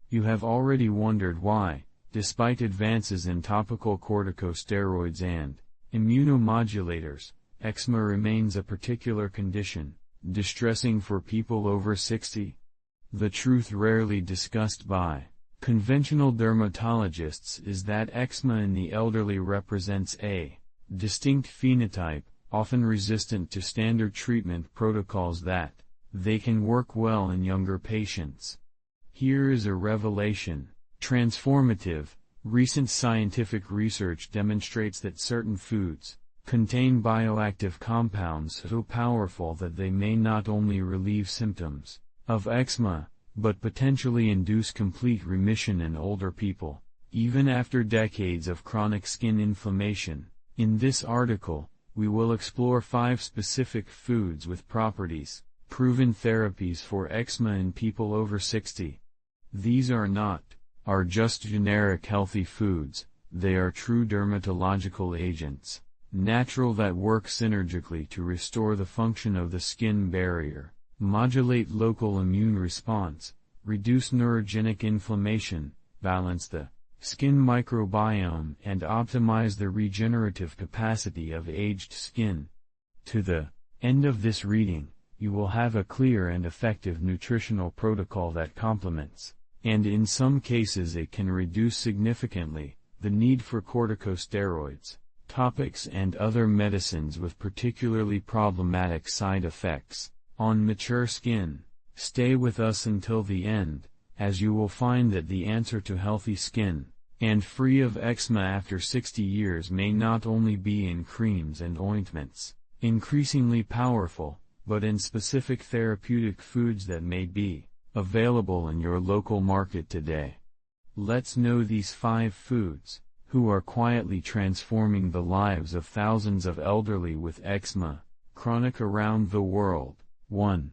You have already wondered why, despite advances in topical corticosteroids and immunomodulators, eczema remains a particular condition, distressing for people over 60. The truth rarely discussed by conventional dermatologists is that eczema in the elderly represents a distinct phenotype, often resistant to standard treatment protocols that they can work well in younger patients. Here is a revelation. Transformative, recent scientific research demonstrates that certain foods contain bioactive compounds so powerful that they may not only relieve symptoms of eczema, but potentially induce complete remission in older people, even after decades of chronic skin inflammation. In this article, we will explore 5 specific foods with properties, proven therapies for eczema in people over 60. These are just generic healthy foods, they are true dermatological agents, natural that work synergically to restore the function of the skin barrier, modulate local immune response, reduce neurogenic inflammation, balance the skin microbiome and optimize the regenerative capacity of aged skin. To the end of this reading, you will have a clear and effective nutritional protocol that complements, and in some cases it can reduce significantly, the need for corticosteroids, topics and other medicines with particularly problematic side effects on mature skin. Stay with us until the end, as you will find that the answer to healthy skin, and free of eczema after 60 years may not only be in creams and ointments, increasingly powerful, but in specific therapeutic foods that may be available in your local market today. Let's know these 5 foods, who are quietly transforming the lives of thousands of elderly with eczema, chronic around the world. 1.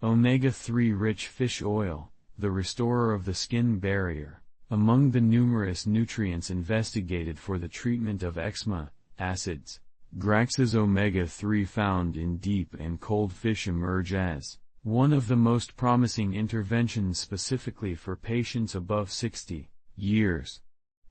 Omega-3 rich fish oil, the restorer of the skin barrier. Among the numerous nutrients investigated for the treatment of eczema, acids, Grax's omega-3 found in deep and cold fish emerge as one of the most promising interventions specifically for patients above 60 years.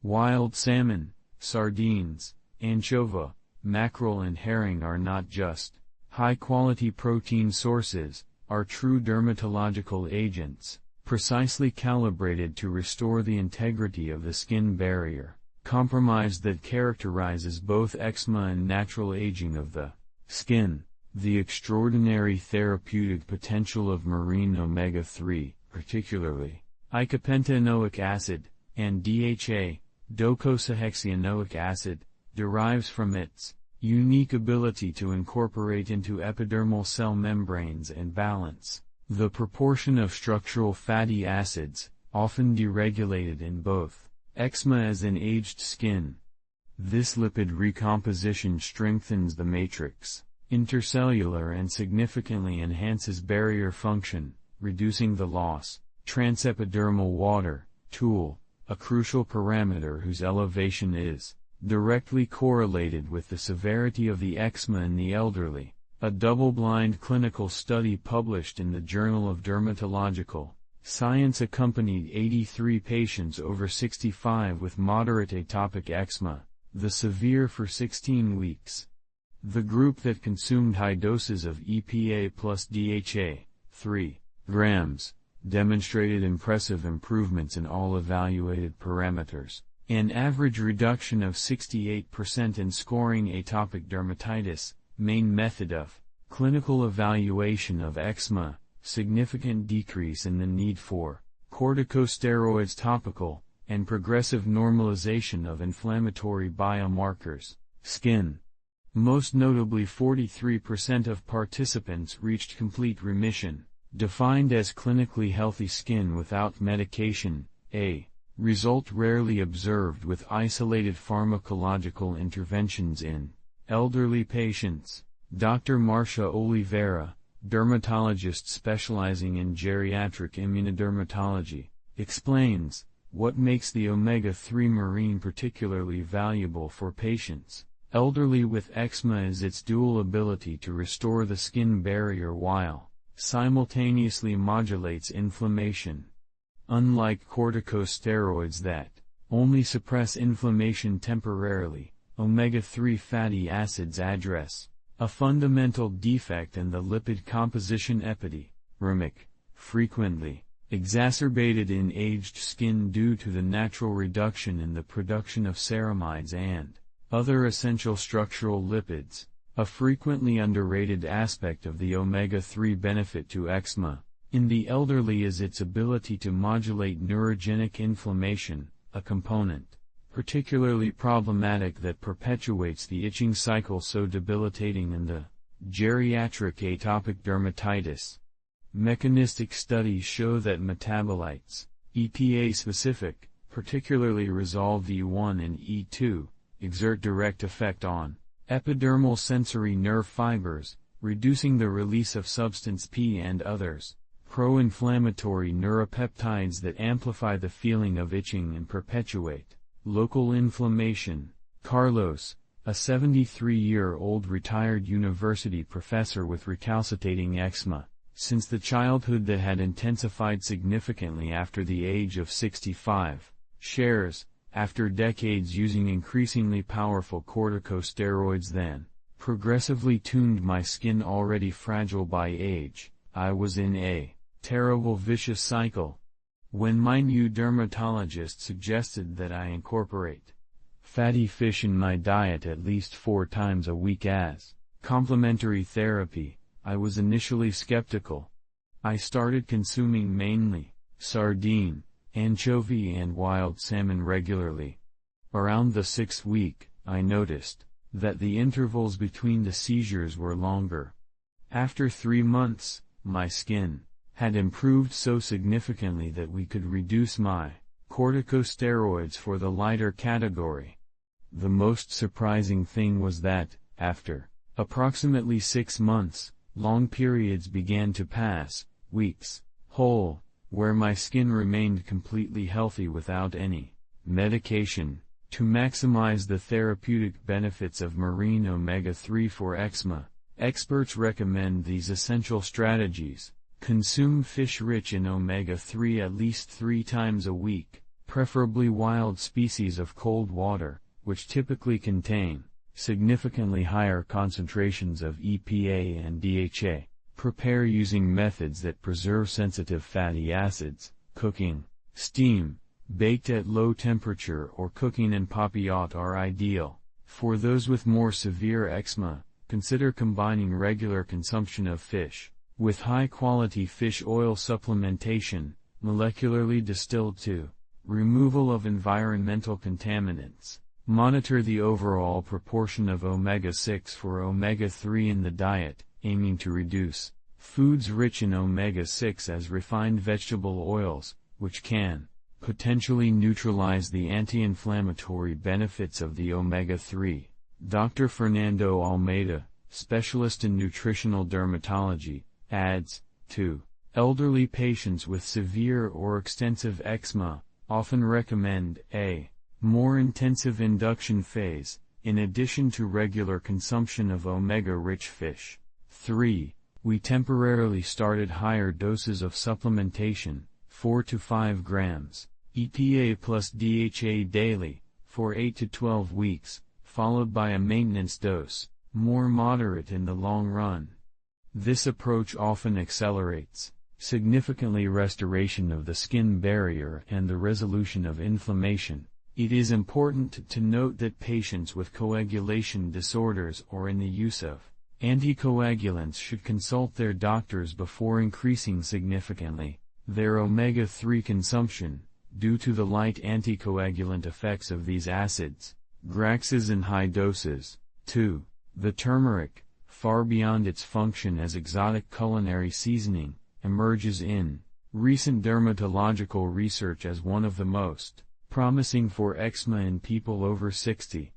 Wild salmon, sardines, anchovy, mackerel and herring are not just high-quality protein sources, are true dermatological agents, precisely calibrated to restore the integrity of the skin barrier, compromise that characterizes both eczema and natural aging of the skin. The extraordinary therapeutic potential of marine omega-3, particularly eicopentaenoic acid, and DHA, docosahexaenoic acid, derives from its unique ability to incorporate into epidermal cell membranes and balance the proportion of structural fatty acids, often deregulated in both eczema as in aged skin. This lipid recomposition strengthens the matrix intercellular and significantly enhances barrier function, reducing the loss. Transepidermal water, TOOL, a crucial parameter whose elevation is directly correlated with the severity of the eczema in the elderly. A double-blind clinical study published in the Journal of Dermatological Science accompanied 83 patients over 65 with moderate atopic eczema, the severe for 16 weeks. The group that consumed high doses of EPA plus DHA, 3 grams, demonstrated impressive improvements in all evaluated parameters, an average reduction of 68% in scoring atopic dermatitis, main method of clinical evaluation of eczema, significant decrease in the need for corticosteroids topical, and progressive normalization of inflammatory biomarkers, skin. Most notably 43% of participants reached complete remission, defined as clinically healthy skin without medication, a result rarely observed with isolated pharmacological interventions in elderly patients. Dr. Marcia Oliveira, dermatologist specializing in geriatric immunodermatology, explains what makes the omega-3 marine particularly valuable for patients elderly with eczema is its dual ability to restore the skin barrier while simultaneously modulates inflammation. Unlike corticosteroids that only suppress inflammation temporarily, omega-3 fatty acids address a fundamental defect in the lipid composition epidermic, frequently exacerbated in aged skin due to the natural reduction in the production of ceramides and other essential structural lipids. A frequently underrated aspect of the omega-3 benefit to eczema in the elderly is its ability to modulate neurogenic inflammation, a component particularly problematic that perpetuates the itching cycle so debilitating in the geriatric atopic dermatitis. Mechanistic studies show that metabolites, EPA-specific, particularly resolved E1 and E2, exert direct effect on epidermal sensory nerve fibers, reducing the release of substance P and others pro-inflammatory neuropeptides that amplify the feeling of itching and perpetuate local inflammation. Carlos, a 73-year-old retired university professor with recalcitrating eczema, since the childhood that had intensified significantly after the age of 65, shares, after decades using increasingly powerful corticosteroids then, progressively tuned my skin already fragile by age, I was in a terrible vicious cycle. When my new dermatologist suggested that I incorporate fatty fish in my diet at least 4 times a week as complementary therapy, I was initially skeptical. I started consuming mainly sardine, anchovy and wild salmon regularly. Around the 6th week, I noticed that the intervals between the seizures were longer. After 3 months, my skin had improved so significantly that we could reduce my corticosteroids for the lighter category. The most surprising thing was that, after approximately 6 months, long periods began to pass, weeks, whole, where my skin remained completely healthy without any medication. To maximize the therapeutic benefits of marine omega-3 for eczema, experts recommend these essential strategies. Consume fish rich in omega-3 at least 3 times a week, preferably wild species of cold water, which typically contain significantly higher concentrations of EPA and DHA. Prepare using methods that preserve sensitive fatty acids. Cooking, steam, baked at low temperature or cooking en papillote are ideal. For those with more severe eczema, consider combining regular consumption of fish with high-quality fish oil supplementation, molecularly distilled to removal of environmental contaminants. Monitor the overall proportion of omega-6 for omega-3 in the diet, aiming to reduce foods rich in omega-6 as refined vegetable oils, which can potentially neutralize the anti-inflammatory benefits of the omega-3. Dr. Fernando Almeida, specialist in nutritional dermatology, adds, to elderly patients with severe or extensive eczema, often recommend a more intensive induction phase, in addition to regular consumption of omega-rich fish. 3. We temporarily started higher doses of supplementation, 4 to 5 grams, EPA plus DHA daily, for 8 to 12 weeks, followed by a maintenance dose, more moderate in the long run. This approach often accelerates significantly restoration of the skin barrier and the resolution of inflammation. It is important to note that patients with coagulation disorders or in the use of anticoagulants should consult their doctors before increasing significantly their omega-3 consumption, due to the light anticoagulant effects of these acids. Graxes in high doses. 2. The turmeric, far beyond its function as exotic culinary seasoning, emerges in recent dermatological research as one of the most promising for eczema in people over 60.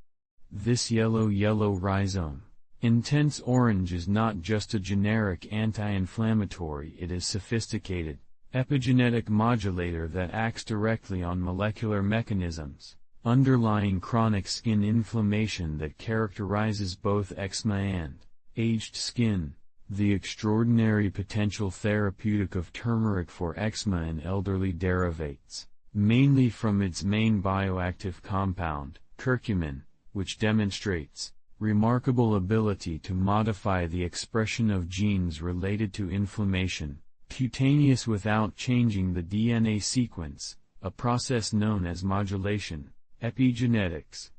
This yellow rhizome, intense orange, is not just a generic anti-inflammatory, it is sophisticated epigenetic modulator that acts directly on molecular mechanisms underlying chronic skin inflammation that characterizes both eczema and aged skin. The extraordinary potential therapeutic of turmeric for eczema in elderly derivates, mainly from its main bioactive compound, curcumin, which demonstrates remarkable ability to modify the expression of genes related to inflammation, cutaneous without changing the DNA sequence, a process known as modulation, epigenetics.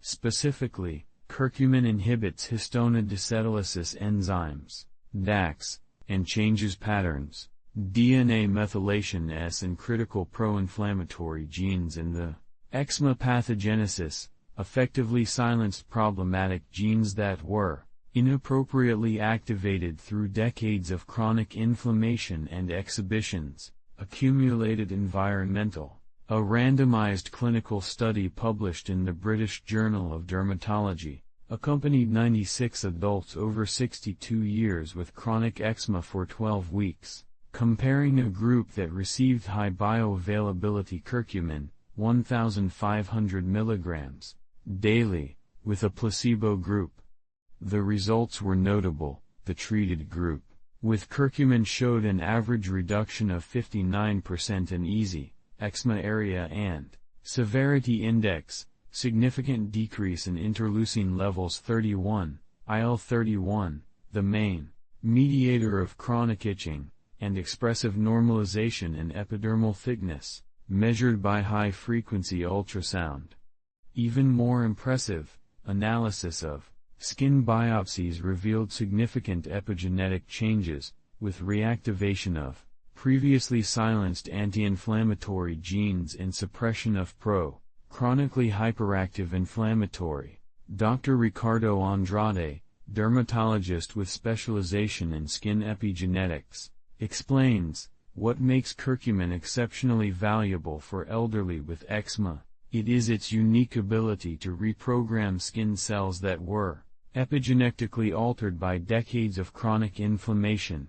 Specifically, curcumin inhibits histone deacetylases enzymes, DACs, and changes patterns, DNA methylation S in critical pro-inflammatory genes in the eczema pathogenesis, effectively silenced problematic genes that were inappropriately activated through decades of chronic inflammation and exhibitions, accumulated environmental. A randomized clinical study published in the British Journal of Dermatology accompanied 96 adults over 62 years with chronic eczema for 12 weeks, comparing a group that received high bioavailability curcumin, 1,500 mg, daily, with a placebo group. The results were notable. The treated group, with curcumin, showed an average reduction of 59% in EASI, eczema area and severity index, significant decrease in interleucin levels 31, IL-31, the main mediator of chronic itching, and expressive normalization in epidermal thickness, measured by high-frequency ultrasound. Even more impressive, analysis of skin biopsies revealed significant epigenetic changes, with reactivation of previously silenced anti-inflammatory genes and suppression of chronically hyperactive inflammatory. Dr. Ricardo Andrade, dermatologist with specialization in skin epigenetics, explains what makes curcumin exceptionally valuable for elderly with eczema. It is its unique ability to reprogram skin cells that were epigenetically altered by decades of chronic inflammation.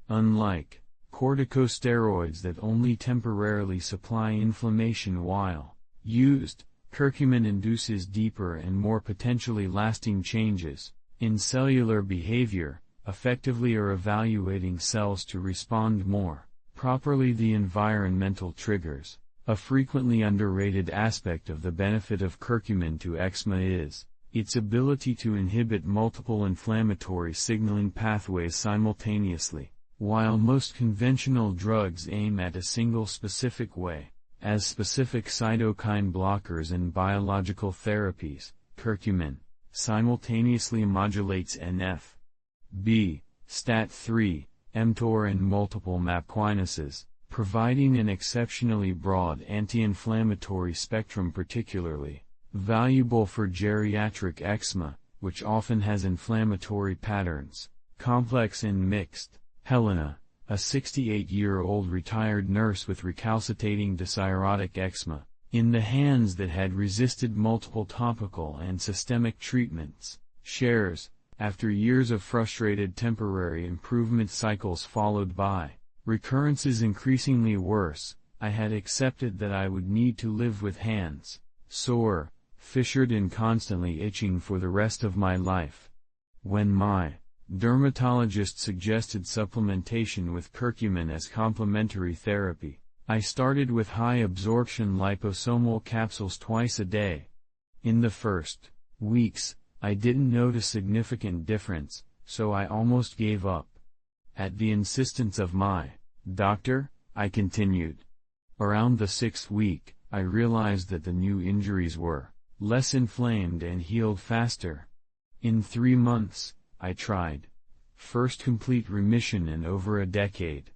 Unlike corticosteroids that only temporarily supply inflammation while used, curcumin induces deeper and more potentially lasting changes in cellular behavior, effectively evaluating cells to respond more properly to the environmental triggers. A frequently underrated aspect of the benefit of curcumin to eczema is its ability to inhibit multiple inflammatory signaling pathways simultaneously. While most conventional drugs aim at a single specific way, as specific cytokine blockers and biological therapies, curcumin simultaneously modulates NF-B, STAT3, mTOR and multiple MAP kinases, providing an exceptionally broad anti-inflammatory spectrum, particularly valuable for geriatric eczema, which often has inflammatory patterns, complex and mixed. Helena, a 68-year-old retired nurse with recalcitating dyscirrhotic eczema, in the hands that had resisted multiple topical and systemic treatments, shares, after years of frustrated temporary improvement cycles followed by recurrences increasingly worse, I had accepted that I would need to live with hands sore, fissured and constantly itching for the rest of my life. When my dermatologist suggested supplementation with curcumin as complementary therapy, I started with high-absorption liposomal capsules twice a day. In the first weeks, I didn't notice significant difference, so I almost gave up. At the insistence of my doctor, I continued. Around the 6th week, I realized that the new injuries were less inflamed and healed faster. In 3 months, I tried first complete remission in over a decade.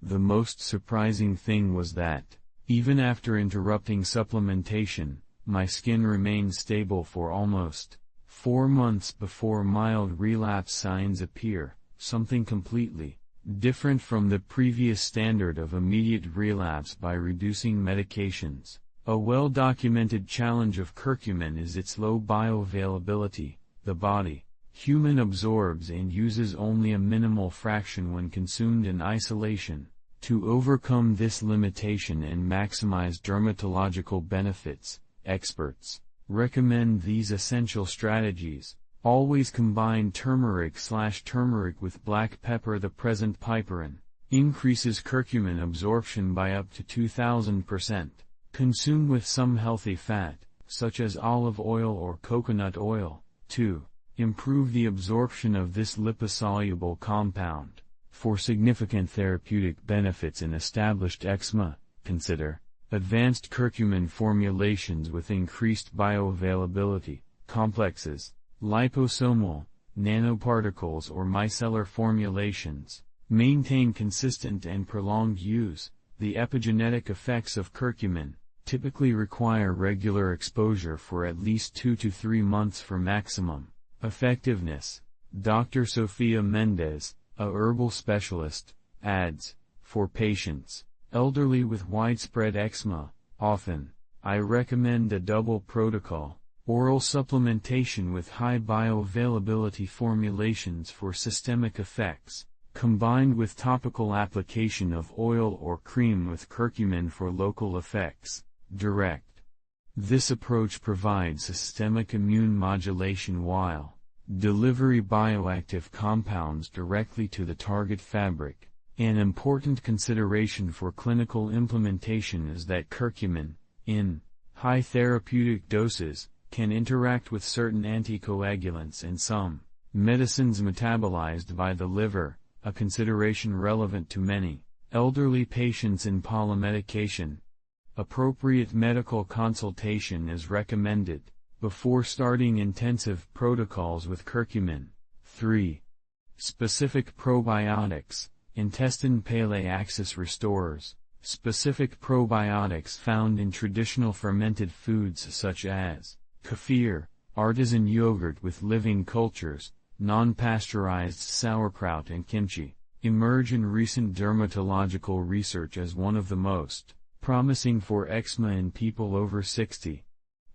The most surprising thing was that, even after interrupting supplementation, my skin remained stable for almost 4 months before mild relapse signs appear, something completely different from the previous standard of immediate relapse by reducing medications. A well-documented challenge of curcumin is its low bioavailability. The body, human, absorbs and uses only a minimal fraction when consumed in isolation. To overcome this limitation and maximize dermatological benefits, experts recommend these essential strategies: Always combine turmeric/turmeric with black pepper. The present piperine increases curcumin absorption by up to 2000%. Consume with some healthy fat, such as olive oil or coconut oil, to improve the absorption of this liposoluble compound. For significant therapeutic benefits in established eczema, consider advanced curcumin formulations with increased bioavailability, complexes, liposomal, nanoparticles or micellar formulations. Maintain consistent and prolonged use. The epigenetic effects of curcumin typically require regular exposure for at least 2 to 3 months for maximum effectiveness. Dr. Sofia Mendez, a herbal specialist, adds, for patients elderly with widespread eczema, often, I recommend a double protocol, oral supplementation with high bioavailability formulations for systemic effects, combined with topical application of oil or cream with curcumin for local effects, direct. This approach provides systemic immune modulation while delivery bioactive compounds directly to the target fabric. An important consideration for clinical implementation is that curcumin, in high therapeutic doses, can interact with certain anticoagulants and some medicines metabolized by the liver, a consideration relevant to many elderly patients in polymedication. Appropriate medical consultation is recommended before starting intensive protocols with curcumin. 3. Specific probiotics. Intestine paleo-axis restorers. Specific probiotics found in traditional fermented foods such as kefir, artisan yogurt with living cultures, non-pasteurized sauerkraut and kimchi, emerge in recent dermatological research as one of the most promising for eczema in people over 60.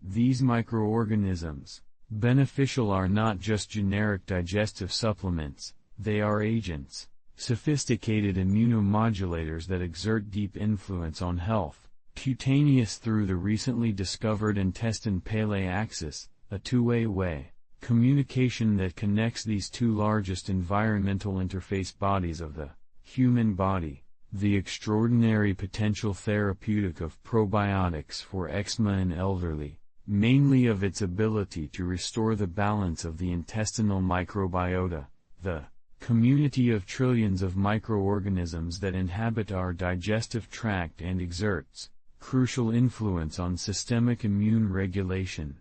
These microorganisms, beneficial, are not just generic digestive supplements, they are agents, sophisticated immunomodulators that exert deep influence on health. Cutaneous. Through the recently discovered intestine paleo-axis, a two-way communication that connects these two largest environmental interface bodies of the human body, the extraordinary potential therapeutic of probiotics for eczema in elderly, mainly of its ability to restore the balance of the intestinal microbiota, the community of trillions of microorganisms that inhabit our digestive tract and exerts crucial influence on systemic immune regulation.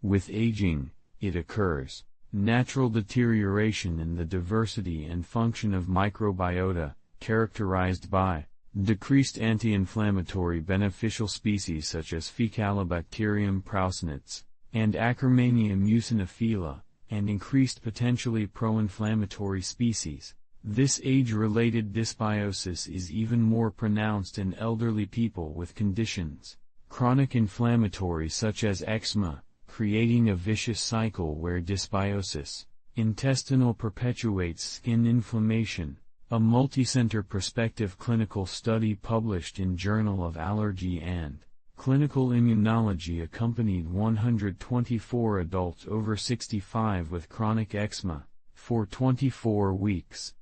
With aging, it occurs, natural deterioration in the diversity and function of microbiota, characterized by decreased anti-inflammatory beneficial species such as Faecalibacterium prausnitz and Akkermania muciniphila, and increased potentially pro-inflammatory species. This age-related dysbiosis is even more pronounced in elderly people with conditions chronic inflammatory such as eczema, creating a vicious cycle where dysbiosis intestinal perpetuates skin inflammation. A multicenter prospective clinical study published in Journal of Allergy and Clinical Immunology accompanied 124 adults over 65 with chronic eczema for 24 weeks.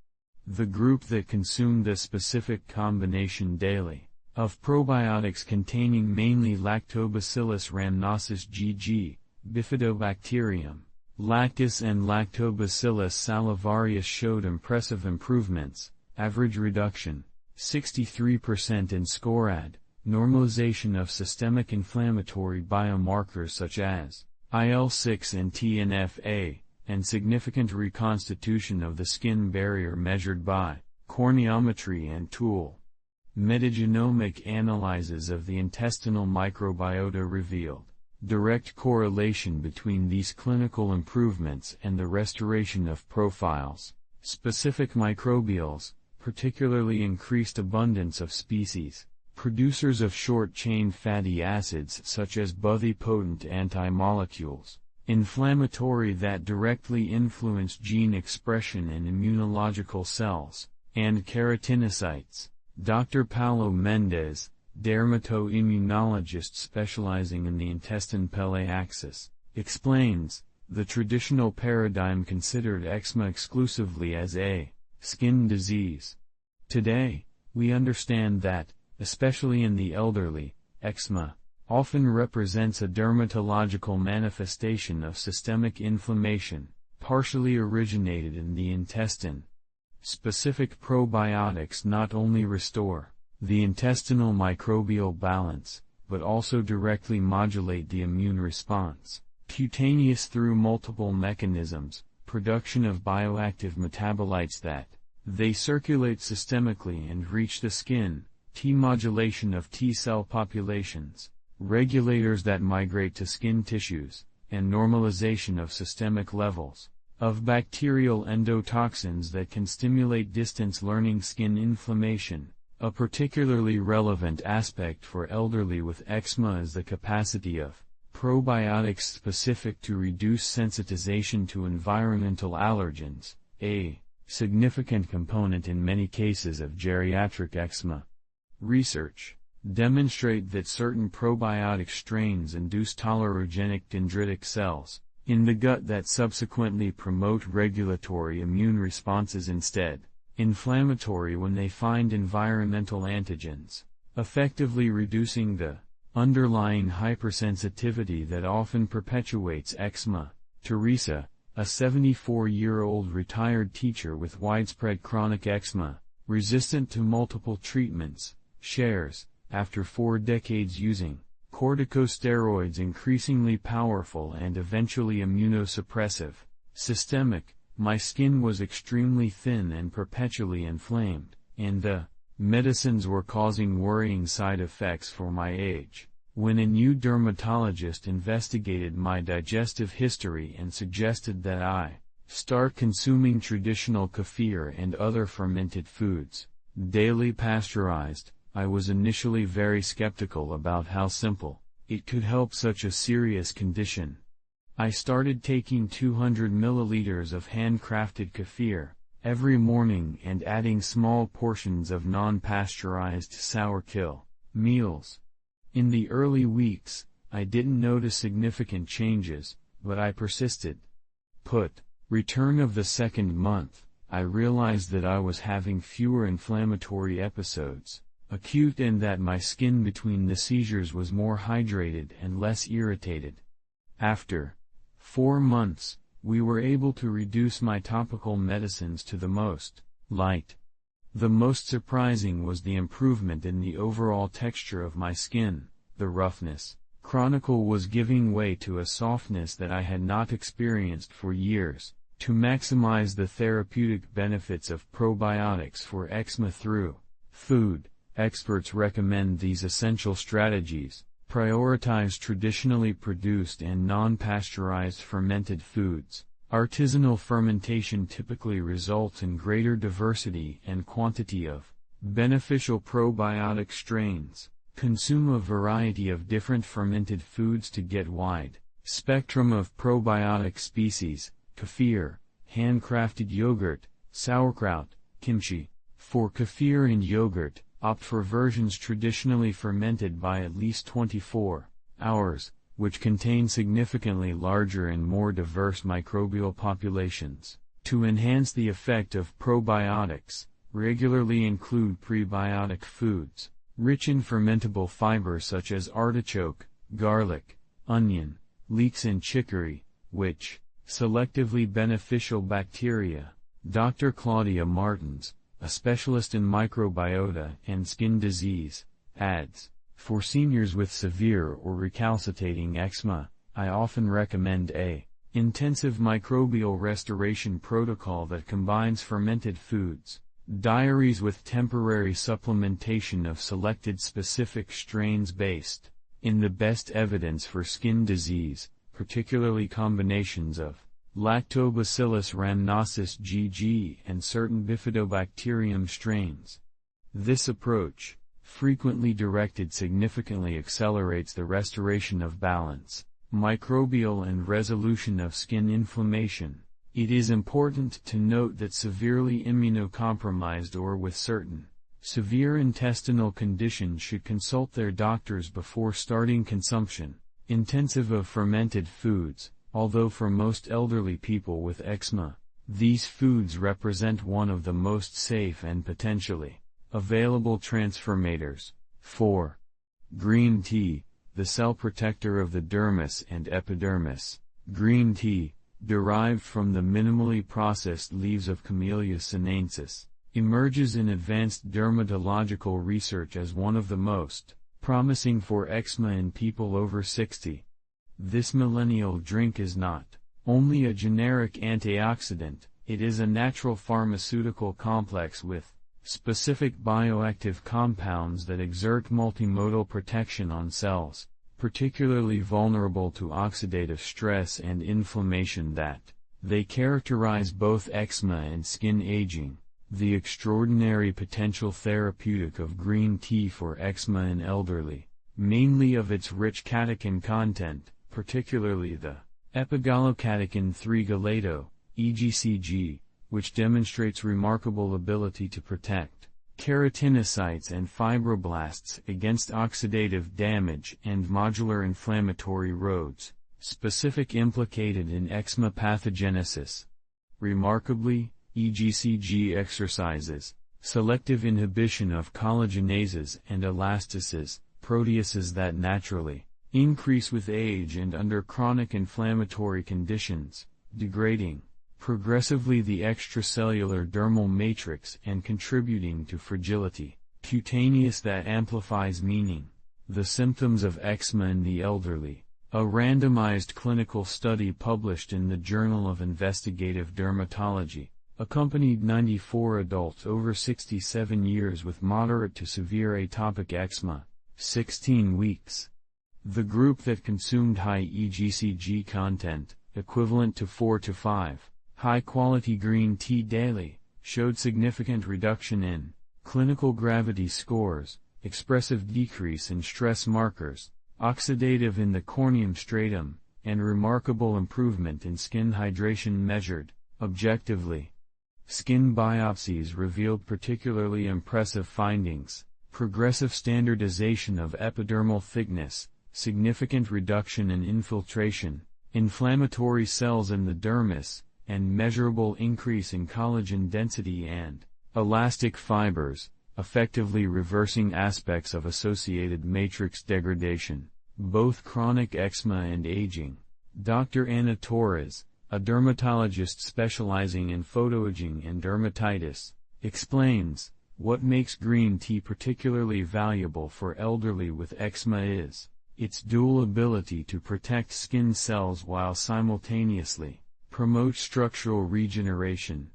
The group that consumed a specific combination daily of probiotics containing mainly Lactobacillus rhamnosus GG, Bifidobacterium, lactis and Lactobacillus salivarius showed impressive improvements, average reduction, 63% in SCORAD, normalization of systemic inflammatory biomarkers such as IL-6 and TNF-A, and significant reconstitution of the skin barrier measured by corneometry and tool. Metagenomic analyses of the intestinal microbiota revealed direct correlation between these clinical improvements and the restoration of profiles. Specific microbials, particularly increased abundance of species, producers of short-chain fatty acids such as both-potent anti-molecules, inflammatory that directly influence gene expression in immunological cells, and keratinocytes. Dr. Paulo Mendez, dermato-immunologist specializing in the intestine paleo-axis, explains, The traditional paradigm considered eczema exclusively as a skin disease. Today, we understand that, especially in the elderly, eczema often represents a dermatological manifestation of systemic inflammation, partially originated in the intestine. Specific probiotics not only restore the intestinal microbial balance, but also directly modulate the immune response, cutaneous through multiple mechanisms, production of bioactive metabolites that they circulate systemically and reach the skin, T modulation of T cell populations, regulators that migrate to skin tissues, and normalization of systemic levels of bacterial endotoxins that can stimulate distance learning skin inflammation. A particularly relevant aspect for elderly with eczema is the capacity of probiotics specific to reduce sensitization to environmental allergens, a significant component in many cases of geriatric eczema. Research demonstrate that certain probiotic strains induce tolerogenic dendritic cells in the gut that subsequently promote regulatory immune responses instead inflammatory when they find environmental antigens, effectively reducing the underlying hypersensitivity that often perpetuates eczema. Teresa, a 74-year-old retired teacher with widespread chronic eczema, resistant to multiple treatments, shares, after 4 decades using corticosteroids increasingly powerful and eventually immunosuppressive, systemic, my skin was extremely thin and perpetually inflamed, and the medicines were causing worrying side effects for my age. When a new dermatologist investigated my digestive history and suggested that I start consuming traditional kefir and other fermented foods, daily pasteurized, I was initially very skeptical about how simple it could help such a serious condition. I started taking 200 milliliters of handcrafted kefir every morning and adding small portions of non-pasteurized sourkill meals. In the early weeks, I didn't notice significant changes, but I persisted. Return of the second month, I realized that I was having fewer inflammatory episodes, acute, and that my skin between the seizures was more hydrated and less irritated. After 4 months, we were able to reduce my topical medicines to the most light. The most surprising was the improvement in the overall texture of my skin. The roughness chronicle was giving way to a softness that I had not experienced for years. To maximize the therapeutic benefits of probiotics for eczema through food, experts recommend these essential strategies. Prioritize traditionally produced and non-pasteurized fermented foods. Artisanal fermentation typically results in greater diversity and quantity of beneficial probiotic strains. Consume a variety of different fermented foods to get wide spectrum of probiotic species. Kefir, handcrafted yogurt, sauerkraut, kimchi. For kefir and yogurt, opt for versions traditionally fermented by at least 24 hours, which contain significantly larger and more diverse microbial populations. To enhance the effect of probiotics, regularly include prebiotic foods, rich in fermentable fibers such as artichoke, garlic, onion, leeks and chicory, which selectively beneficial bacteria. Dr. Claudia Martins, a specialist in microbiota and skin disease, adds, for seniors with severe or recalcitrating eczema, I often recommend a intensive microbial restoration protocol that combines fermented foods, diaries with temporary supplementation of selected specific strains based in the best evidence for skin disease, particularly combinations of Lactobacillus rhamnosus GG and certain bifidobacterium strains. This approach, frequently directed, significantly accelerates the restoration of balance, microbial and resolution of skin inflammation. It is important to note that severely immunocompromised or with certain severe intestinal conditions should consult their doctors before starting consumption intensive of fermented foods, Although for most elderly people with eczema, these foods represent one of the most safe and potentially available transformators. 4. Green tea, the cell protector of the dermis and epidermis. Green tea, derived from the minimally processed leaves of Camellia sinensis, emerges in advanced dermatological research as one of the most promising for eczema in people over 60. This millennial drink is not only a generic antioxidant, it is a natural pharmaceutical complex with specific bioactive compounds that exert multimodal protection on cells, particularly vulnerable to oxidative stress and inflammation that they characterize both eczema and skin aging. The extraordinary potential therapeutic of green tea for eczema in elderly, mainly of its rich catechin content, particularly the epigallocatechin 3-galato, EGCG, which demonstrates remarkable ability to protect keratinocytes and fibroblasts against oxidative damage and modular inflammatory roads, specific implicated in eczema pathogenesis. Remarkably, EGCG exercises selective inhibition of collagenases and elastases, proteases that naturally increase with age and under chronic inflammatory conditions, degrading progressively the extracellular dermal matrix and contributing to fragility cutaneous that amplifies meaning. The symptoms of eczema in the elderly. A randomized clinical study published in the Journal of Investigative Dermatology accompanied 94 adults over 67 years with moderate to severe atopic eczema, 16 weeks. The group that consumed high EGCG content, equivalent to 4 to 5, high-quality green tea daily, showed significant reduction in clinical gravity scores, expressive decrease in stress markers, oxidative in the corneum stratum, and remarkable improvement in skin hydration measured objectively. Skin biopsies revealed particularly impressive findings: progressive standardization of epidermal thickness, significant reduction in infiltration, inflammatory cells in the dermis, and measurable increase in collagen density and elastic fibers, effectively reversing aspects of associated matrix degradation, both chronic eczema and aging. Dr. Ana Torres, a dermatologist specializing in photoaging and dermatitis, explains, what makes green tea particularly valuable for elderly with eczema is its dual ability to protect skin cells while simultaneously promote structural regeneration.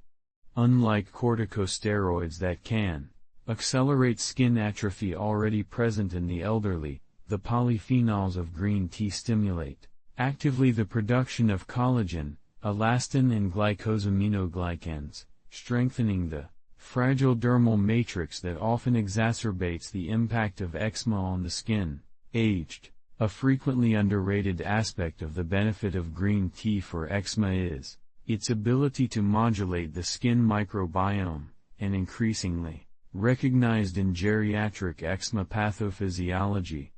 Unlike corticosteroids that can accelerate skin atrophy already present in the elderly, the polyphenols of green tea stimulate actively the production of collagen, elastin and glycosaminoglycans, strengthening the fragile dermal matrix that often exacerbates the impact of eczema on the skin. Aged. A frequently underrated aspect of the benefit of green tea for eczema is its ability to modulate the skin microbiome, and increasingly recognized in geriatric eczema pathophysiology.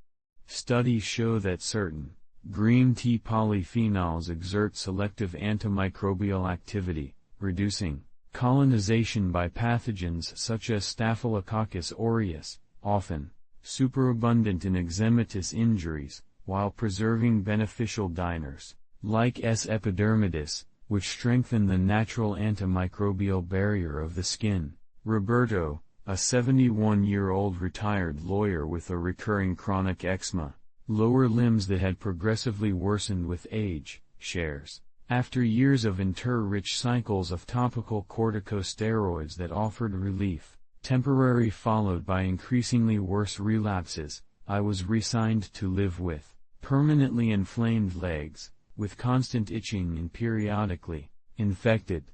Studies show that certain green tea polyphenols exert selective antimicrobial activity, reducing colonization by pathogens such as Staphylococcus aureus, often superabundant in eczematous injuries, while preserving beneficial diners, like S. epidermidis, which strengthen the natural antimicrobial barrier of the skin. Roberto, a 71-year-old retired lawyer with a recurring chronic eczema, lower limbs that had progressively worsened with age, shares, after years of inter-rich cycles of topical corticosteroids that offered relief, temporary followed by increasingly worse relapses, I was resigned to live with permanently inflamed legs, with constant itching and periodically infected.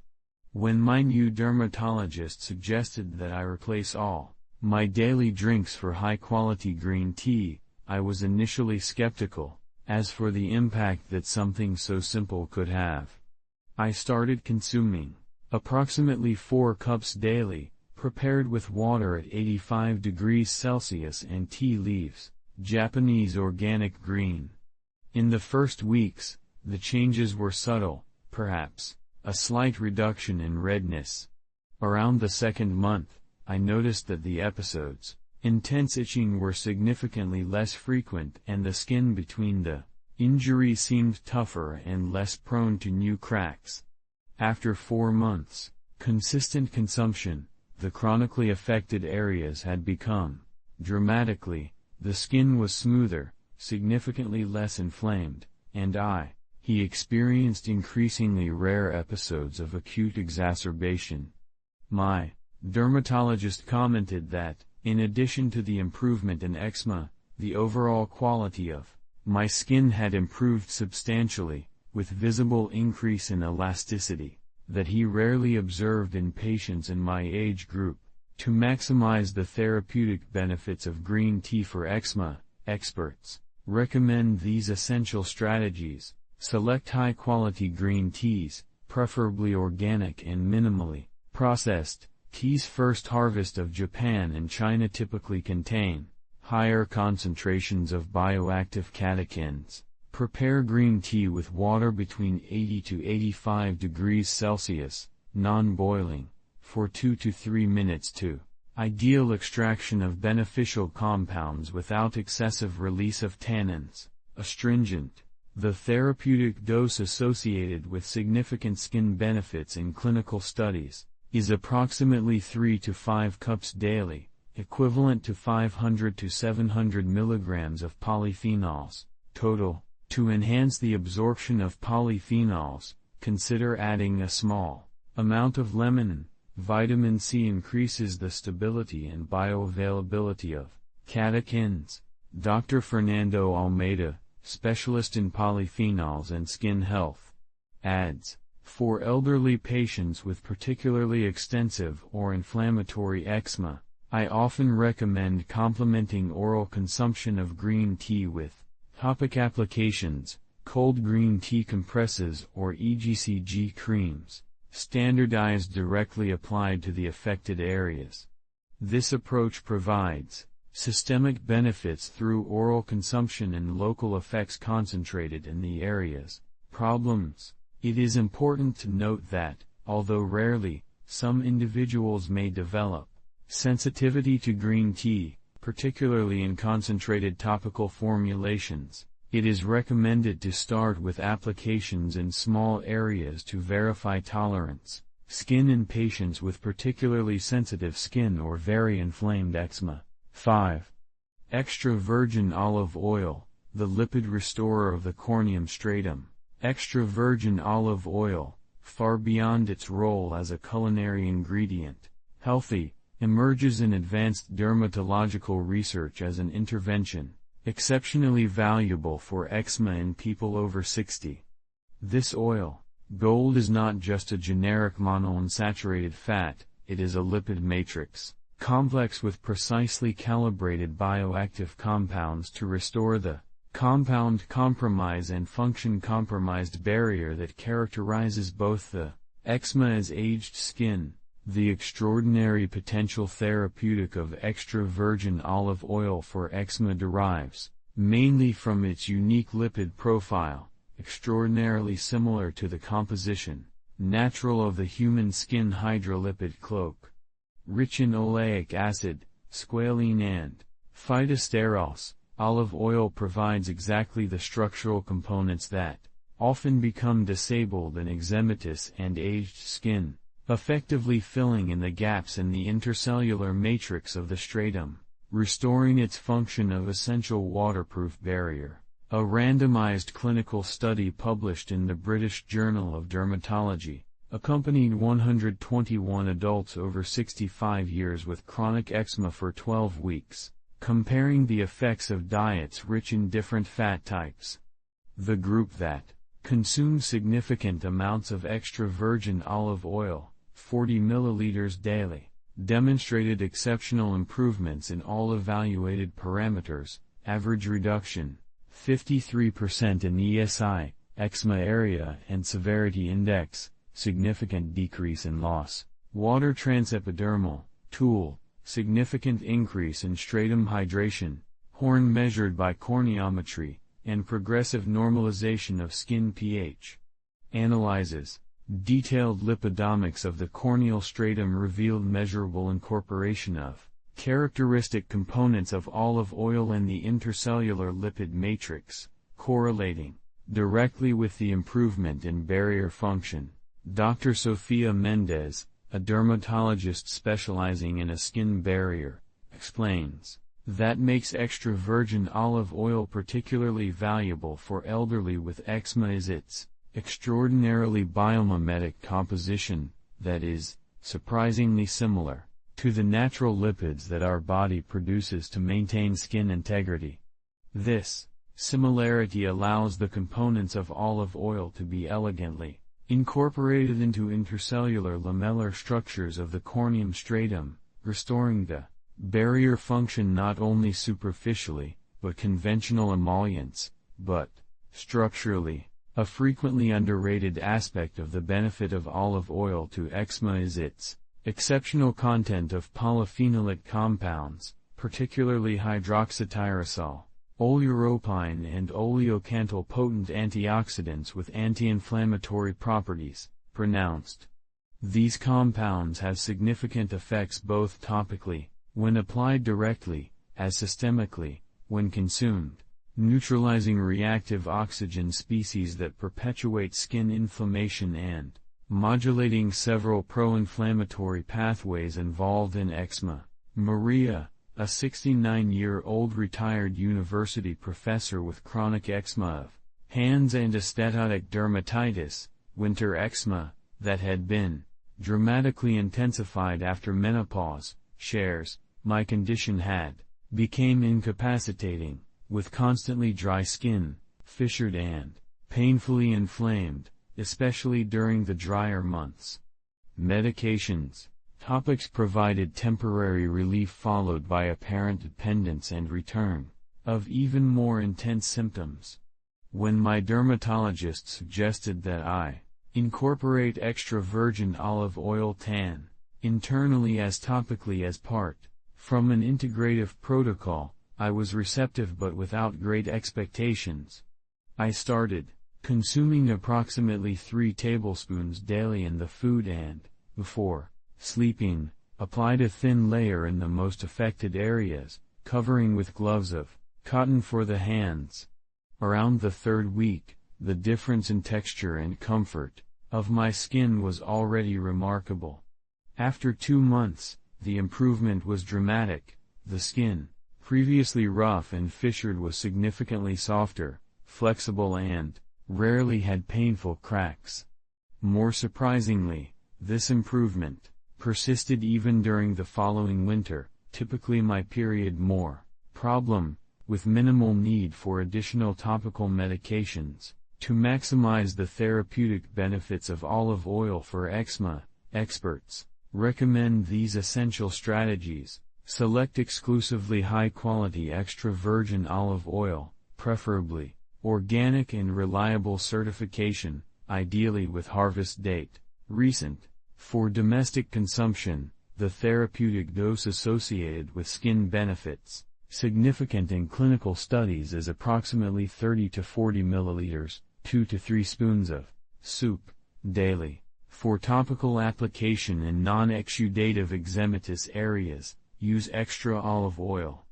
When my new dermatologist suggested that I replace all my daily drinks for high-quality green tea, I was initially skeptical, as for the impact that something so simple could have. I started consuming approximately 4 cups daily, prepared with water at 85 degrees Celsius and tea leaves, Japanese organic green. In the first weeks, the changes were subtle, perhaps, a slight reduction in redness. Around the second month, I noticed that the episodes, intense itching, were significantly less frequent and the skin between the injury seemed tougher and less prone to new cracks. After 4 months, consistent consumption, the chronically affected areas had become, dramatically, the skin was smoother, significantly less inflamed, and he experienced increasingly rare episodes of acute exacerbation. My dermatologist commented that, in addition to the improvement in eczema, the overall quality of my skin had improved substantially, with visible increase in elasticity, that he rarely observed in patients in my age group. To maximize the therapeutic benefits of green tea for eczema, experts recommend these essential strategies. Select high-quality green teas, preferably organic and minimally processed. Teas first harvest of Japan and China typically contain higher concentrations of bioactive catechins. Prepare green tea with water between 80 to 85 degrees Celsius, non-boiling, for 2 to 3 minutes to ideal extraction of beneficial compounds without excessive release of tannins, astringent. The therapeutic dose associated with significant skin benefits in clinical studies is approximately 3 to 5 cups daily, equivalent to 500 to 700 milligrams of polyphenols, total. To enhance the absorption of polyphenols, consider adding a small amount of lemon. Vitamin C increases the stability and bioavailability of catechins. Dr. Fernando Almeida, specialist in polyphenols and skin health, adds, for elderly patients with particularly extensive or inflammatory eczema, I often recommend complementing oral consumption of green tea with topic applications, cold green tea compresses or EGCG creams, standardized directly applied to the affected areas. This approach provides systemic benefits through oral consumption and local effects concentrated in the areas. Problems. It is important to note that, although rarely, some individuals may develop sensitivity to green tea, particularly in concentrated topical formulations. It is recommended to start with applications in small areas to verify tolerance. Skin in patients with particularly sensitive skin or very inflamed eczema. 5. Extra virgin olive oil, the lipid restorer of the corneum stratum. Extra virgin olive oil, far beyond its role as a culinary ingredient, healthy, emerges in advanced dermatological research as an intervention, exceptionally valuable for eczema in people over 60. This oil, gold, is not just a generic monounsaturated fat, it is a lipid matrix, complex with precisely calibrated bioactive compounds to restore the compound compromise and function compromised barrier that characterizes both the eczema as aged skin. The extraordinary potential therapeutic of extra virgin olive oil for eczema derives mainly from its unique lipid profile, extraordinarily similar to the composition, natural of the human skin hydrolipid cloak. Rich in oleic acid, squalene and phytosterols, olive oil provides exactly the structural components that often become disabled in eczematous and aged skin, effectively filling in the gaps in the intercellular matrix of the stratum, restoring its function of essential waterproof barrier. A randomized clinical study published in the British Journal of Dermatology accompanied 121 adults over 65 years with chronic eczema for 12 weeks, comparing the effects of diets rich in different fat types. The group that consumed significant amounts of extra virgin olive oil, 40 milliliters daily, demonstrated exceptional improvements in all evaluated parameters: average reduction, 53% in ESI, eczema area and severity index, significant decrease in loss, water transepidermal, tool, significant increase in stratum hydration, horn measured by corneometry, and progressive normalization of skin pH. Analyses. Detailed lipidomics of the corneal stratum revealed measurable incorporation of characteristic components of olive oil and the intercellular lipid matrix, correlating directly with the improvement in barrier function. Dr. Sofia Mendez, a dermatologist specializing in a skin barrier, explains, that makes extra virgin olive oil particularly valuable for elderly with eczema is its extraordinarily biomimetic composition, that is, surprisingly similar to the natural lipids that our body produces to maintain skin integrity. This similarity allows the components of olive oil to be elegantly incorporated into intercellular lamellar structures of the corneum stratum, restoring the barrier function not only superficially, but conventional emollients, but structurally. A frequently underrated aspect of the benefit of olive oil to eczema is its exceptional content of polyphenolic compounds, particularly hydroxytyrosol, oleuropein and oleocanthal, potent antioxidants with anti-inflammatory properties, pronounced. These compounds have significant effects both topically, when applied directly, as systemically, when consumed, neutralizing reactive oxygen species that perpetuate skin inflammation and modulating several pro-inflammatory pathways involved in eczema. Maria, a 69-year-old retired university professor with chronic eczema of hands and aesthetic dermatitis, winter eczema, that had been dramatically intensified after menopause, shares, my condition had became incapacitating, with constantly dry skin, fissured and painfully inflamed, especially during the drier months. Medications. Topics provided temporary relief followed by apparent dependence and return of even more intense symptoms. When my dermatologist suggested that I incorporate extra virgin olive oil tan internally as topically as part from an integrative protocol, I was receptive but without great expectations. I started consuming approximately 3 tablespoons daily in the food and, before sleeping, applied a thin layer in the most affected areas, covering with gloves of cotton for the hands. Around the 3rd week, the difference in texture and comfort of my skin was already remarkable. After 2 months, the improvement was dramatic. The skin, previously rough and fissured, was significantly softer, flexible and rarely had painful cracks. More surprisingly, this improvement persisted even during the following winter, typically my period more problem, with minimal need for additional topical medications. To maximize the therapeutic benefits of olive oil for eczema, experts recommend these essential strategies. Select exclusively high-quality extra virgin olive oil, preferably organic and reliable certification, ideally with harvest date recent. For domestic consumption, the therapeutic dose associated with skin benefits, significant in clinical studies, is approximately 30 to 40 milliliters, 2 to 3 spoons of soup daily. For topical application in non-exudative eczematous areas, use extra olive oil.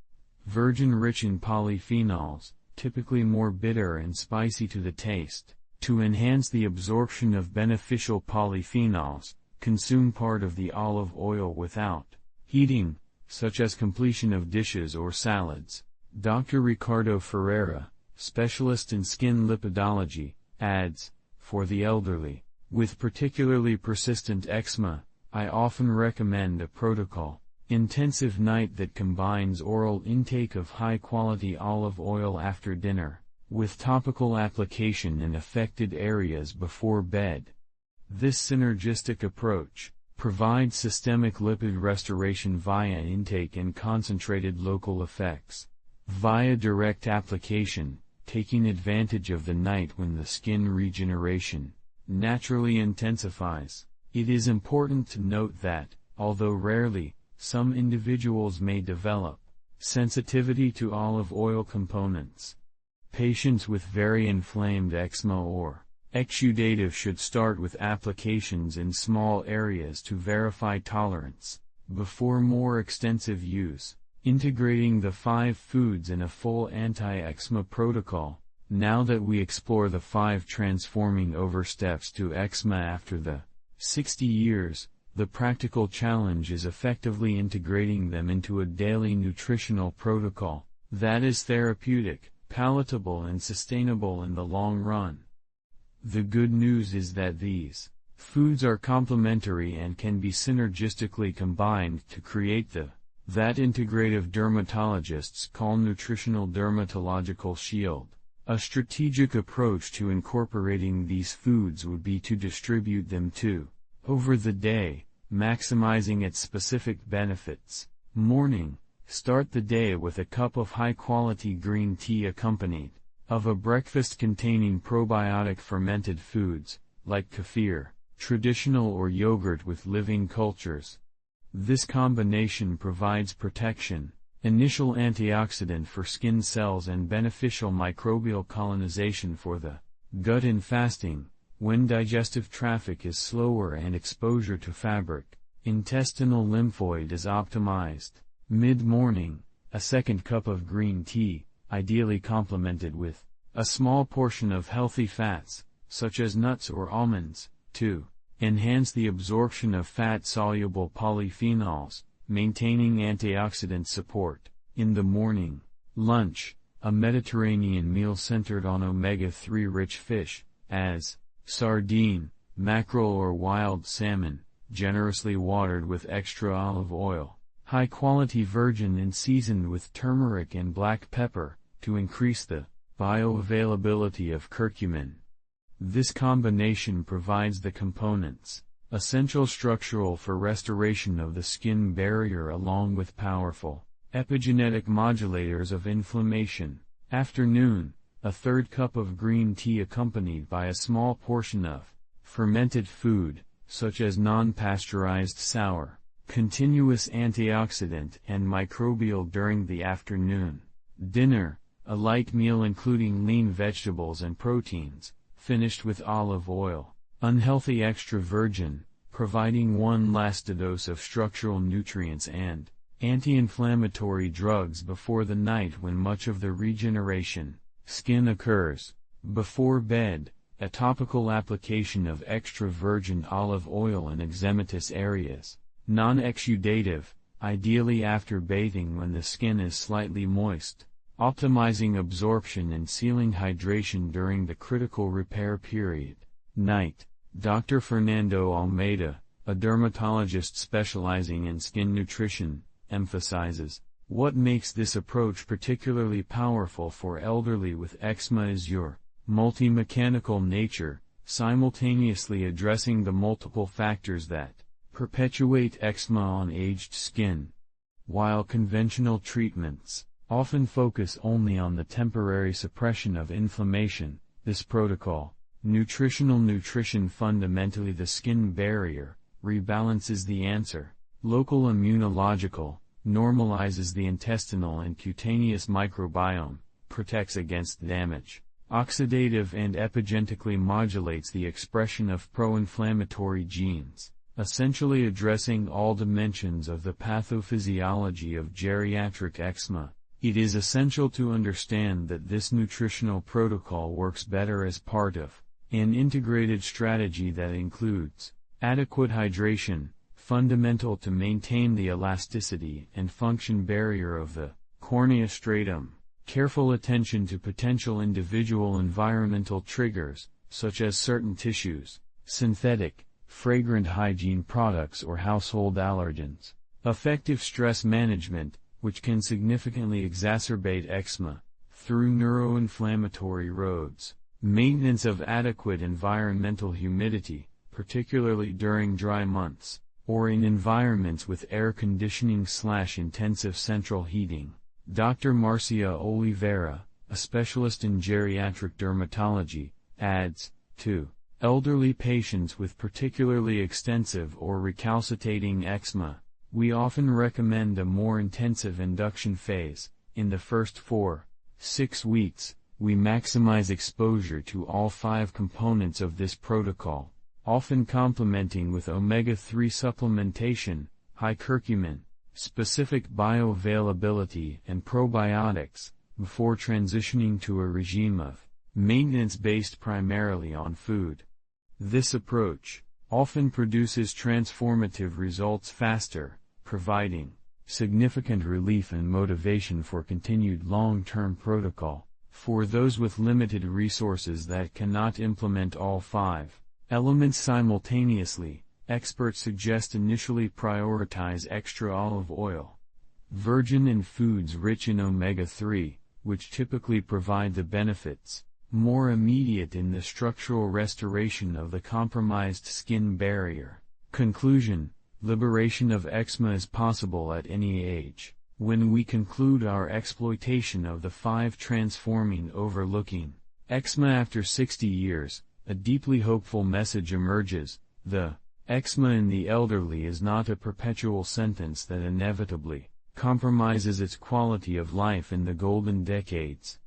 Virgin rich in polyphenols, typically more bitter and spicy to the taste. To enhance the absorption of beneficial polyphenols, consume part of the olive oil without heating, such as completion of dishes or salads. Dr. Ricardo Ferreira, specialist in skin lipidology, adds, for the elderly, with particularly persistent eczema, I often recommend a protocol intensive night that combines oral intake of high-quality olive oil after dinner, with topical application in affected areas before bed. This synergistic approach provides systemic lipid restoration via intake and concentrated local effects via direct application, taking advantage of the night when the skin regeneration naturally intensifies. It is important to note that, although rarely, some individuals may develop sensitivity to olive oil components. Patients with very inflamed eczema or exudative should start with applications in small areas to verify tolerance, before more extensive use. Integrating the 5 foods in a full anti-eczema protocol. Now that we explore the 5 transforming over steps to eczema after the 60 years, the practical challenge is effectively integrating them into a daily nutritional protocol that is therapeutic, palatable and sustainable in the long run. The good news is that these foods are complementary and can be synergistically combined to create that integrative dermatologists call nutritional dermatological shield. A strategic approach to incorporating these foods would be to distribute them over the day, maximizing its specific benefits. Morning. Start the day with a cup of high-quality green tea accompanied of a breakfast containing probiotic fermented foods, like kefir, traditional or yogurt with living cultures. This combination provides protection, initial antioxidant for skin cells and beneficial microbial colonization for the gut in fasting, when digestive traffic is slower and exposure to fabric, intestinal lymphoid is optimized. Mid-morning, a second cup of green tea, ideally complemented with a small portion of healthy fats, such as nuts or almonds, to enhance the absorption of fat-soluble polyphenols, maintaining antioxidant support. In the morning. Lunch, a Mediterranean meal centered on omega-3 rich fish, as sardine, mackerel or wild salmon, generously watered with extra olive oil, high-quality virgin and seasoned with turmeric and black pepper, to increase the bioavailability of curcumin. This combination provides the components, essential structural for restoration of the skin barrier along with powerful epigenetic modulators of inflammation. Afternoon, a third cup of green tea accompanied by a small portion of fermented food, such as non-pasteurized sour, continuous antioxidant and microbial during the afternoon. Dinner, a light meal including lean vegetables and proteins, finished with olive oil, unhealthy extra virgin, providing one last dose of structural nutrients and anti-inflammatory drugs before the night when much of the regeneration skin occurs. Before bed, a topical application of extra virgin olive oil in eczematous areas, non-exudative, ideally after bathing when the skin is slightly moist, optimizing absorption and sealing hydration during the critical repair period. Night. Dr. Fernando Almeida, a dermatologist specializing in skin nutrition, emphasizes, what makes this approach particularly powerful for elderly with eczema is your multi-mechanical nature, simultaneously addressing the multiple factors that perpetuate eczema on aged skin. While conventional treatments often focus only on the temporary suppression of inflammation, this protocol, nutritional nutrition fundamentally the skin barrier, rebalances the answer. Local immunological, normalizes the intestinal and cutaneous microbiome, protects against damage. Oxidative and epigenetically modulates the expression of pro-inflammatory genes, essentially addressing all dimensions of the pathophysiology of geriatric eczema. It is essential to understand that this nutritional protocol works better as part of an integrated strategy that includes adequate hydration, fundamental to maintain the elasticity and function barrier of the cornea stratum, careful attention to potential individual environmental triggers, such as certain tissues, synthetic, fragrant hygiene products or household allergens, effective stress management, which can significantly exacerbate eczema, through neuroinflammatory roads, maintenance of adequate environmental humidity, particularly during dry months, or in environments with air conditioning/intensive central heating. Dr. Marcia Oliveira, a specialist in geriatric dermatology, adds, to elderly patients with particularly extensive or recalcitating eczema, we often recommend a more intensive induction phase, in the first 4-6 weeks, we maximize exposure to all 5 components of this protocol, often complementing with omega-3 supplementation, high curcumin, specific bioavailability and probiotics, before transitioning to a regime of maintenance based primarily on food. This approach often produces transformative results faster, providing significant relief and motivation for continued long-term protocol. For those with limited resources that cannot implement all 5 elements simultaneously, experts suggest initially prioritize extra olive oil, virgin and foods rich in omega-3, which typically provide the benefits more immediate in the structural restoration of the compromised skin barrier. Conclusion: liberation of eczema is possible at any age. When we conclude our exploitation of the 5 transforming overlooking eczema after 60 years, a deeply hopeful message emerges: the eczema in the elderly is not a perpetual sentence that inevitably compromises its quality of life in the golden decades.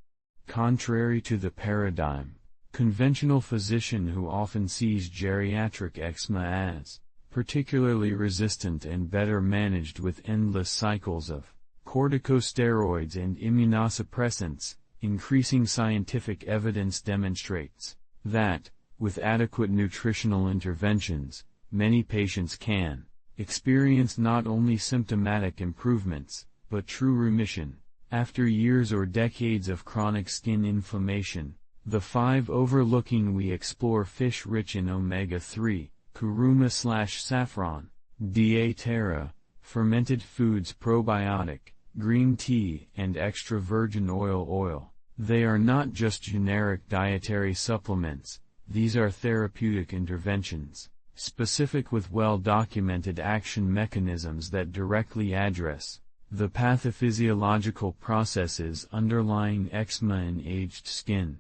Contrary to the paradigm, conventional physician who often sees geriatric eczema as particularly resistant and better managed with endless cycles of corticosteroids and immunosuppressants, increasing scientific evidence demonstrates that, with adequate nutritional interventions, many patients can experience not only symptomatic improvements, but true remission. After years or decades of chronic skin inflammation, the 5 overlooking we explore: fish rich in omega-3, kuruma/saffron, Datura, fermented foods probiotic, green tea and extra virgin oil. They are not just generic dietary supplements, these are therapeutic interventions, specific with well-documented action mechanisms that directly address the pathophysiological processes underlying eczema in aged skin.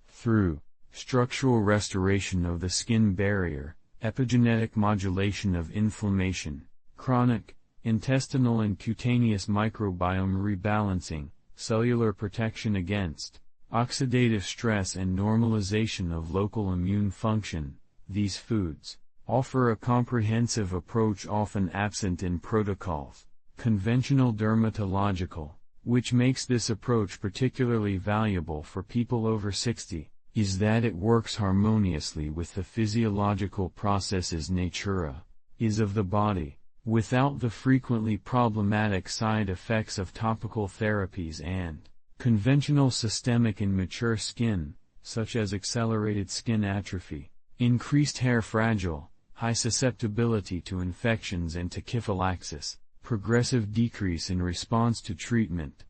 Through structural restoration of the skin barrier, epigenetic modulation of inflammation, chronic, intestinal and cutaneous microbiome rebalancing, cellular protection against oxidative stress and normalization of local immune function, these foods offer a comprehensive approach often absent in protocols, conventional dermatological, which makes this approach particularly valuable for people over 60, is that it works harmoniously with the physiological processes natura is of the body, without the frequently problematic side effects of topical therapies and conventional systemic in mature skin, such as accelerated skin atrophy, increased hair fragile, high susceptibility to infections and tachyphylaxis, progressive decrease in response to treatment.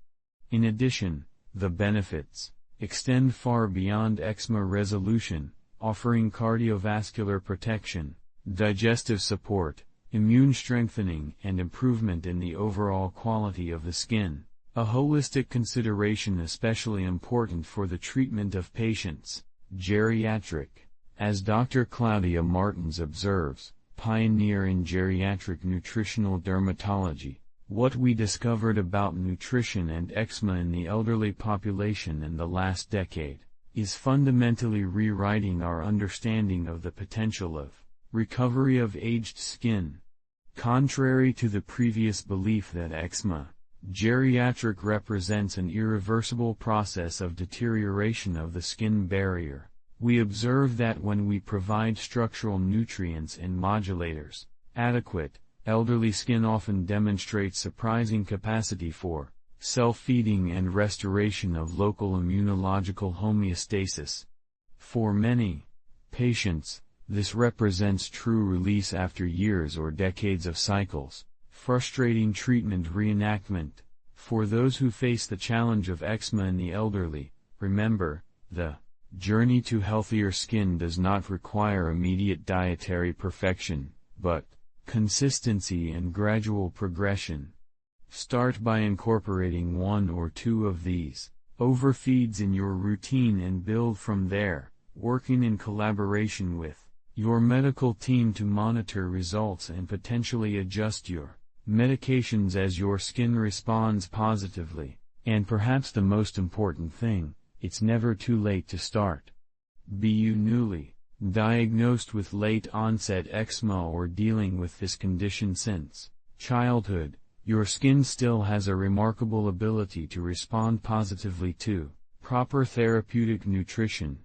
In addition, the benefits extend far beyond eczema resolution, offering cardiovascular protection, digestive support, immune strengthening and improvement in the overall quality of the skin, a holistic consideration especially important for the treatment of patients, geriatric, as Dr. Claudia Martins observes, pioneer in geriatric nutritional dermatology. What we discovered about nutrition and eczema in the elderly population in the last decade is fundamentally rewriting our understanding of the potential of recovery of aged skin. Contrary to the previous belief that eczema, geriatric represents an irreversible process of deterioration of the skin barrier, we observe that when we provide structural nutrients and modulators, adequate, elderly skin often demonstrates surprising capacity for self-feeding and restoration of local immunological homeostasis. For many patients, this represents true release after years or decades of cycles, frustrating treatment reenactment. For those who face the challenge of eczema in the elderly, remember, the journey to healthier skin does not require immediate dietary perfection, but consistency and gradual progression. Start by incorporating 1 or 2 of these overfeeds in your routine and build from there, working in collaboration with your medical team to monitor results and potentially adjust your medications as your skin responds positively. And perhaps the most important thing, it's never too late to start. Be you newly diagnosed with late-onset eczema or dealing with this condition since childhood, your skin still has a remarkable ability to respond positively to proper therapeutic nutrition.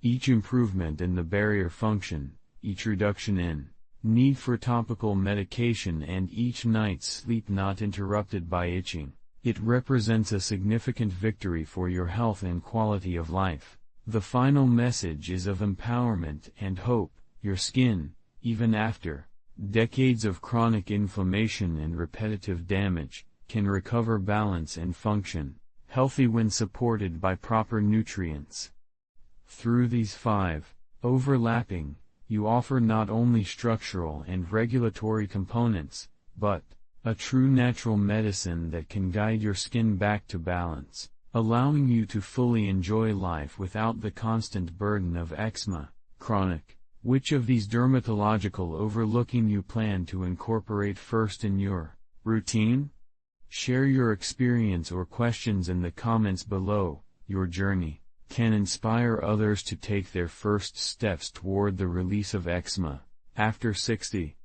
Each improvement in the barrier function, each reduction in need for topical medication, and each night's sleep not interrupted by itching, it represents a significant victory for your health and quality of life. The final message is of empowerment and hope. Your skin, even after decades of chronic inflammation and repetitive damage, can recover balance and function healthy when supported by proper nutrients. Through these 5 overlapping, you offer not only structural and regulatory components, but a true natural medicine that can guide your skin back to balance, allowing you to fully enjoy life without the constant burden of eczema. Chronic. Which of these dermatological overlooking you plan to incorporate first in your routine? Share your experience or questions in the comments below. Your journey can inspire others to take their first steps toward the release of eczema after 60.